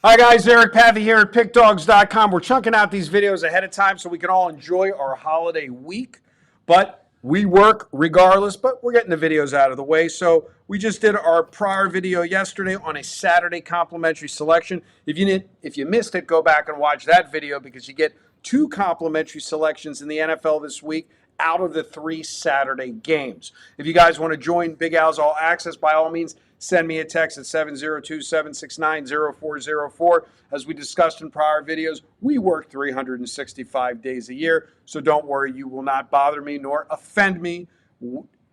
Hi guys, Eric Pathey here at PickDogs.com. We're chunking out these videos ahead of time so we can all enjoy our holiday week. But we work regardless, but we're getting the videos out of the way. So we just did our prior video yesterday on a Saturday complimentary selection. If you missed it, go back and watch that video because you get two complimentary selections in the NFL this week out of the three Saturday games. If you guys want to join Big Al's All Access, by all means, send me a text at 702-769-0404. As we discussed in prior videos, we work 365 days a year, so don't worry, you will not bother me nor offend me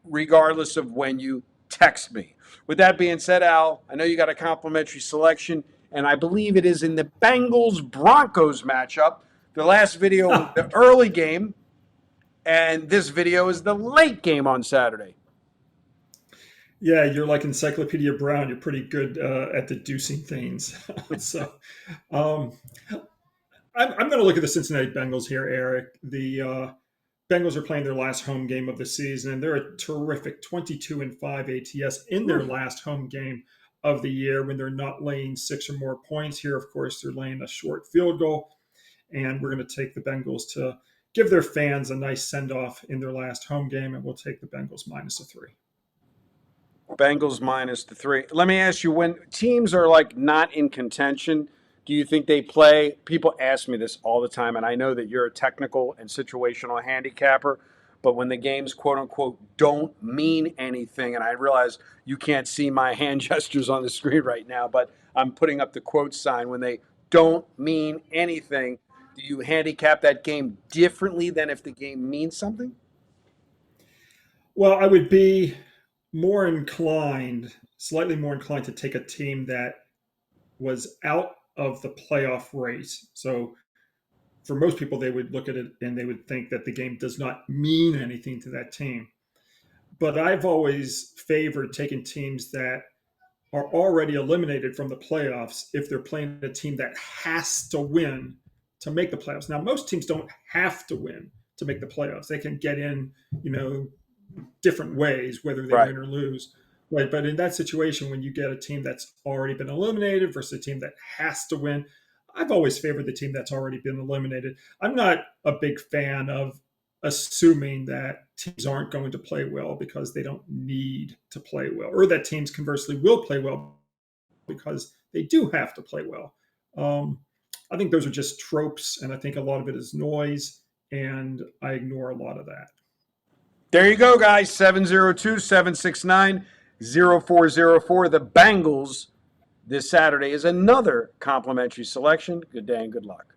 regardless of when you text me. With that being said, Al, I know you got a complimentary selection, and I believe it is in the Bengals-Broncos matchup. The last video was the early game, and this video is the late game on Saturday. Yeah, you're like Encyclopedia Brown. You're pretty good at deducing things. so um, I'm going to look at the Cincinnati Bengals here, Eric. The Bengals are playing their last home game of the season, and they're a terrific 22-5 ATS in their last home game of the year when they're not laying 6 or more points. Here, of course, they're laying a short field goal, and we're going to take the Bengals to give their fans a nice send-off in their last home game, and we'll take the Bengals -3. Bengals -3. Let me ask you, when teams are like not in contention, do you think they play? People ask me this all the time, and I know that you're a technical and situational handicapper, but when the games, quote unquote, don't mean anything, and I realize you can't see my hand gestures on the screen right now, but I'm putting up the quote sign. When they don't mean anything, do you handicap that game differently than if the game means something? Well, I would be more inclined, slightly more inclined to take a team that was out of the playoff race. So for most people, they would look at it and they would think that the game does not mean anything to that team. But I've always favored taking teams that are already eliminated from the playoffs if they're playing a team that has to win to make the playoffs. Now, most teams don't have to win to make the playoffs. They can get in, different ways, whether they Right. win or lose. Right. But in that situation, when you get a team that's already been eliminated versus a team that has to win, I've always favored the team that's already been eliminated. I'm not a big fan of assuming that teams aren't going to play well because they don't need to play well, or that teams conversely will play well because they do have to play well. I think those are just tropes, and I think a lot of it is noise, and I ignore a lot of that. There you go, guys. 702-769-0404. The Bengals this Saturday is another complimentary selection. Good day and good luck.